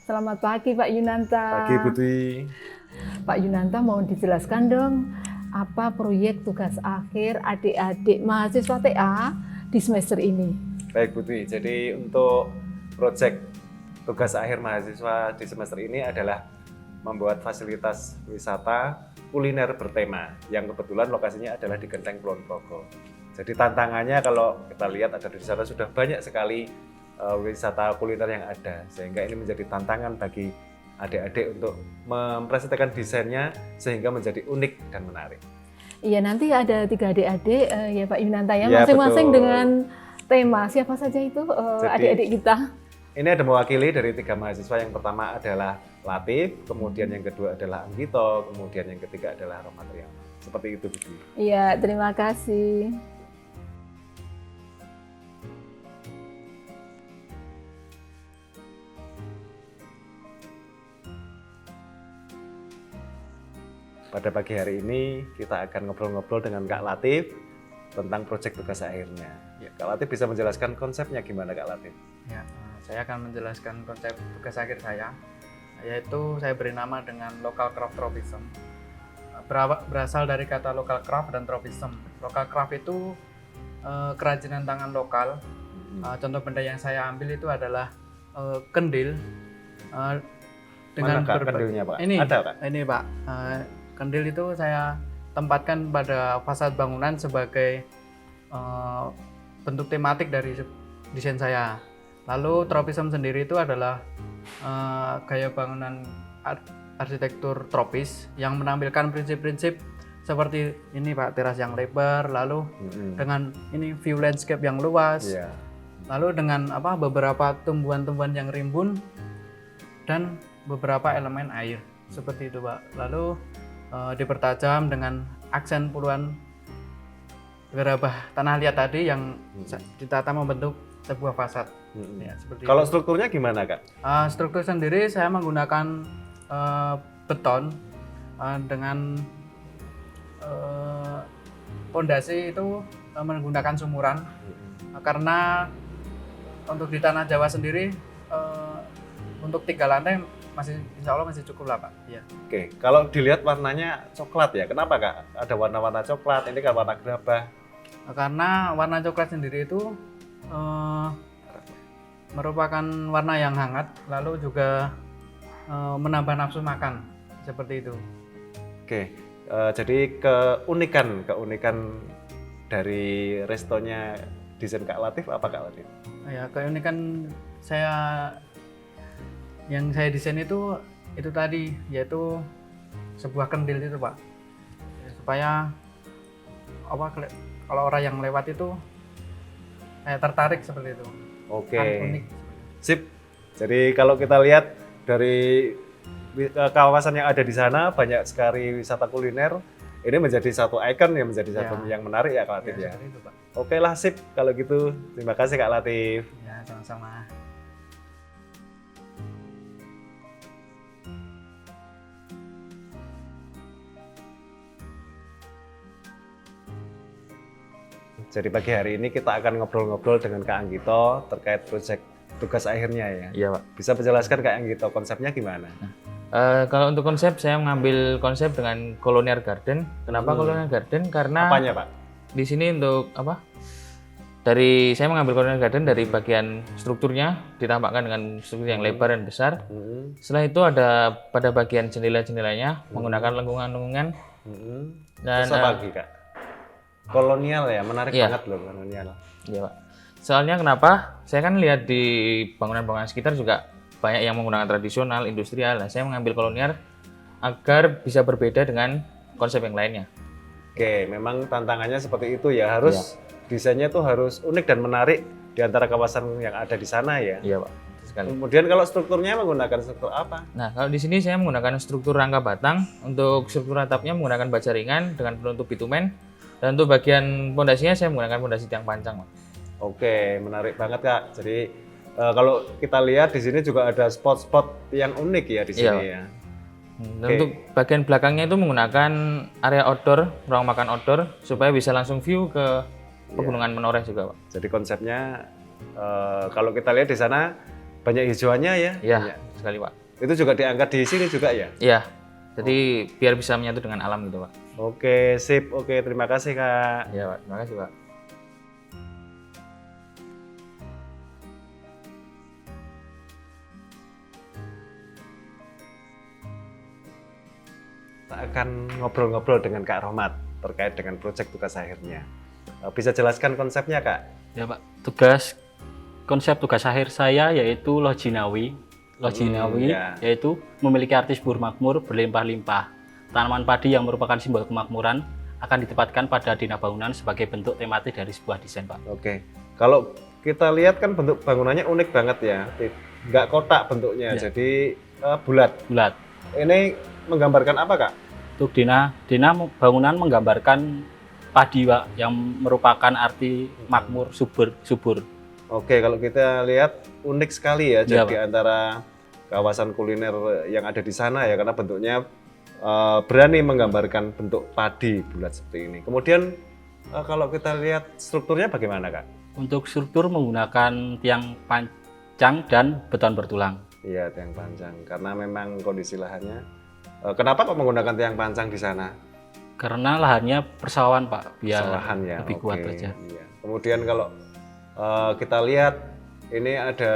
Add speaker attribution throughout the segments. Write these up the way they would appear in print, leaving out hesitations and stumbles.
Speaker 1: Selamat pagi Pak Yunanta.
Speaker 2: Pagi Bu Dwi.
Speaker 1: Pak Yunanta, mau dijelaskan dong apa proyek tugas akhir adik-adik mahasiswa TA di semester ini?
Speaker 2: Baik Bu Dwi, jadi untuk proyek tugas akhir mahasiswa di semester ini adalah membuat fasilitas wisata kuliner bertema yang kebetulan lokasinya adalah di Genteng Kulon Progo. Jadi tantangannya kalau kita lihat ada di sana sudah banyak sekali wisata kuliner yang ada, sehingga ini menjadi tantangan bagi adik-adik untuk mempresentasikan desainnya sehingga menjadi unik dan menarik.
Speaker 1: Iya, nanti ada 3 adik-adik ya Pak Yunanta ya,
Speaker 2: Ya,
Speaker 1: masing-masing
Speaker 2: betul.
Speaker 1: dengan tema. Siapa saja itu adik-adik kita?
Speaker 2: Ini ada mewakili dari 3 mahasiswa. Yang pertama adalah Latif, kemudian yang kedua adalah Anggito, kemudian yang ketiga adalah Roma Triana. Seperti itu Bu Dwi.
Speaker 1: Iya, terima kasih.
Speaker 2: Pada pagi hari ini kita akan ngobrol-ngobrol dengan Kak Latif tentang proyek tugas akhirnya. Ya, Kak Latif bisa menjelaskan konsepnya gimana Kak Latif?
Speaker 3: Ya, saya akan menjelaskan konsep tugas akhir saya, yaitu saya beri nama dengan local craft tropism. Berasal dari kata local craft dan tropism. Local craft itu kerajinan tangan lokal. Contoh benda yang saya ambil itu adalah kendil.
Speaker 2: Dengan kendilnya Pak?
Speaker 3: Ini,
Speaker 2: ada Pak?
Speaker 3: Ini Pak. Kendil itu saya tempatkan pada fasad bangunan sebagai bentuk tematik dari desain saya. Lalu tropism sendiri itu adalah gaya bangunan arsitektur tropis yang menampilkan prinsip-prinsip seperti ini Pak, teras yang lebar, lalu dengan ini view landscape yang luas, lalu dengan beberapa tumbuhan-tumbuhan yang rimbun dan beberapa elemen air seperti itu Pak. Lalu dipertajam dengan aksen puluhan gerabah tanah liat tadi yang ditata membentuk sebuah fasad. Ya,
Speaker 2: kalau strukturnya gimana Kak?
Speaker 3: Struktur sendiri saya menggunakan beton dengan pondasi itu menggunakan sumuran karena untuk di tanah Jawa sendiri untuk 3 lantai insya Allah masih cukup lah Pak. Ya.
Speaker 2: Oke, kalau dilihat warnanya coklat ya, kenapa Kak? Ada warna-warna coklat, ini kan warna gerabah.
Speaker 3: Karena warna coklat sendiri itu merupakan warna yang hangat, lalu juga menambah nafsu makan, seperti itu.
Speaker 2: Oke, jadi keunikan dari restonya desain Kak Latif apa Kak Latif?
Speaker 3: Ya, keunikan yang saya desain itu tadi, yaitu sebuah kendil itu Pak, supaya kalau orang yang lewat itu tertarik seperti itu.
Speaker 2: Oke,
Speaker 3: unik.
Speaker 2: Sip. Jadi kalau kita lihat dari kawasan yang ada di sana banyak sekali wisata kuliner, ini menjadi satu ikon yang menjadi satu yang menarik ya Kak Latif ya.
Speaker 3: Itu, Pak.
Speaker 2: Oke lah, sip kalau gitu. Terima kasih Kak Latif.
Speaker 3: Ya, sama-sama.
Speaker 2: Jadi pagi hari ini kita akan ngobrol-ngobrol dengan Kak Anggito terkait proyek tugas akhirnya ya.
Speaker 4: Iya Pak.
Speaker 2: Bisa menjelaskan Kak Anggito konsepnya gimana?
Speaker 4: Kalau untuk konsep, saya mengambil konsep dengan Colonial Garden. Kenapa Colonial Garden? Karena
Speaker 2: Apanya Pak?
Speaker 4: di sini untuk saya mengambil Colonial Garden dari bagian strukturnya ditampakkan dengan struktur yang lebar dan besar. Setelah itu ada pada bagian jendela-jendelanya menggunakan lengkungan-lengkungan. Dan
Speaker 2: terus apa lagi Kak? Kolonial ya, menarik banget loh kolonial.
Speaker 4: Iya Pak. Soalnya kenapa? Saya kan lihat di bangunan-bangunan sekitar juga banyak yang menggunakan tradisional, industrial. Nah, saya mengambil kolonial agar bisa berbeda dengan konsep yang lainnya.
Speaker 2: Oke, memang tantangannya seperti itu ya. Harus desainnya tuh harus unik dan menarik di antara kawasan yang ada di sana ya.
Speaker 4: Iya Pak. Sekali.
Speaker 2: Kemudian kalau strukturnya menggunakan struktur apa?
Speaker 4: Nah, kalau di sini saya menggunakan struktur rangka batang. Untuk struktur atapnya menggunakan baja ringan dengan penutup bitumen. Dan untuk bagian pondasinya saya menggunakan pondasi tiang pancang, Pak.
Speaker 2: Oke, menarik banget Kak. Jadi kalau kita lihat di sini juga ada spot-spot yang unik ya di sini ya.
Speaker 4: Dan untuk bagian belakangnya itu menggunakan area outdoor, ruang makan outdoor supaya bisa langsung view ke pegunungan Menoreh juga, Pak.
Speaker 2: Jadi konsepnya kalau kita lihat di sana banyak hijauannya ya?
Speaker 4: Iya,
Speaker 2: Banyak.
Speaker 4: sekali Pak.
Speaker 2: Itu juga diangkat di sini juga ya?
Speaker 4: Iya, jadi biar bisa menyatu dengan alam gitu Pak.
Speaker 2: Oke, sip. Oke, terima kasih Kak.
Speaker 4: Iya Pak, terima kasih Pak.
Speaker 2: Kita akan ngobrol-ngobrol dengan Kak Rohmat terkait dengan proyek tugas akhirnya. Bisa jelaskan konsepnya Kak?
Speaker 5: Ya Pak, konsep tugas akhir saya yaitu Lojinawi. Lojinawi
Speaker 2: ya.
Speaker 5: yaitu memiliki arti subur makmur berlimpah-limpah. Tanaman padi yang merupakan simbol kemakmuran akan ditempatkan pada dina bangunan sebagai bentuk tematik dari sebuah desain Pak.
Speaker 2: Oke, kalau kita lihat kan bentuk bangunannya unik banget ya, nggak kotak bentuknya,
Speaker 5: Ya.
Speaker 2: jadi bulat.
Speaker 5: Bulat.
Speaker 2: Ini menggambarkan apa Kak?
Speaker 5: Untuk dina bangunan menggambarkan padi Pak, yang merupakan arti makmur, subur.
Speaker 2: Oke, kalau kita lihat unik sekali ya,
Speaker 5: Iya,
Speaker 2: jadi antara kawasan kuliner yang ada di sana ya, karena bentuknya berani menggambarkan bentuk padi bulat seperti ini. Kemudian kalau kita lihat strukturnya bagaimana Kak?
Speaker 5: Untuk struktur menggunakan tiang pancang dan beton bertulang.
Speaker 2: Iya, tiang panjang, karena memang kondisi lahannya. Kenapa kok menggunakan tiang panjang di sana?
Speaker 5: Karena lahannya persawahan Pak, biar
Speaker 2: Kesalahan ya.
Speaker 5: lebih kuat
Speaker 2: Oke,
Speaker 5: aja.
Speaker 2: iya. Kemudian kalau kita lihat ini ada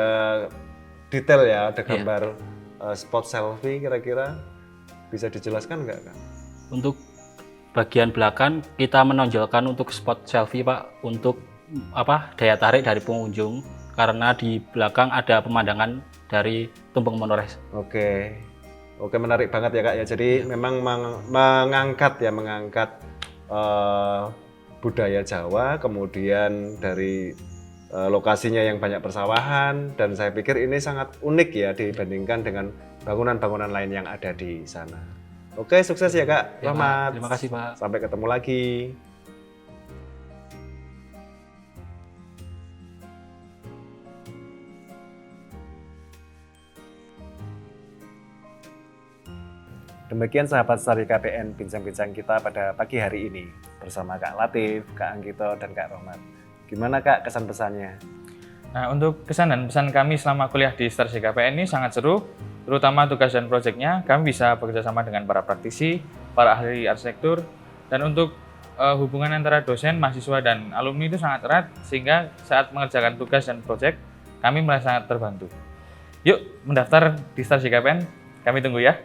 Speaker 2: detail ya, ada gambar spot selfie, kira-kira bisa dijelaskan nggak Kak?
Speaker 5: Untuk bagian belakang kita menonjolkan untuk spot selfie Pak, untuk daya tarik dari pengunjung, karena di belakang ada pemandangan dari Tumpeng Menoreh.
Speaker 2: Oke, menarik banget ya Kak ya. Jadi memang mengangkat budaya Jawa, kemudian dari lokasinya yang banyak persawahan, dan saya pikir ini sangat unik ya dibandingkan dengan bangunan-bangunan lain yang ada di sana. Oke, sukses ya Kak
Speaker 5: Ya, Pak.
Speaker 2: Rohmat.
Speaker 5: Terima kasih Pak.
Speaker 2: Sampai ketemu lagi. Demikian sahabat Sari KPN bincang-bincang kita pada pagi hari ini bersama Kak Latif, Kak Anggito, dan Kak Rohmat. Gimana Kak kesan pesannya?
Speaker 4: Nah, untuk kesan dan pesan kami selama kuliah di Star KPN ini sangat seru, terutama tugas dan proyeknya. Kami bisa bekerja sama dengan para praktisi, para ahli arsitektur, dan untuk hubungan antara dosen, mahasiswa, dan alumni itu sangat erat, sehingga saat mengerjakan tugas dan proyek, kami merasa sangat terbantu. Yuk, mendaftar di Star KPN, kami tunggu ya.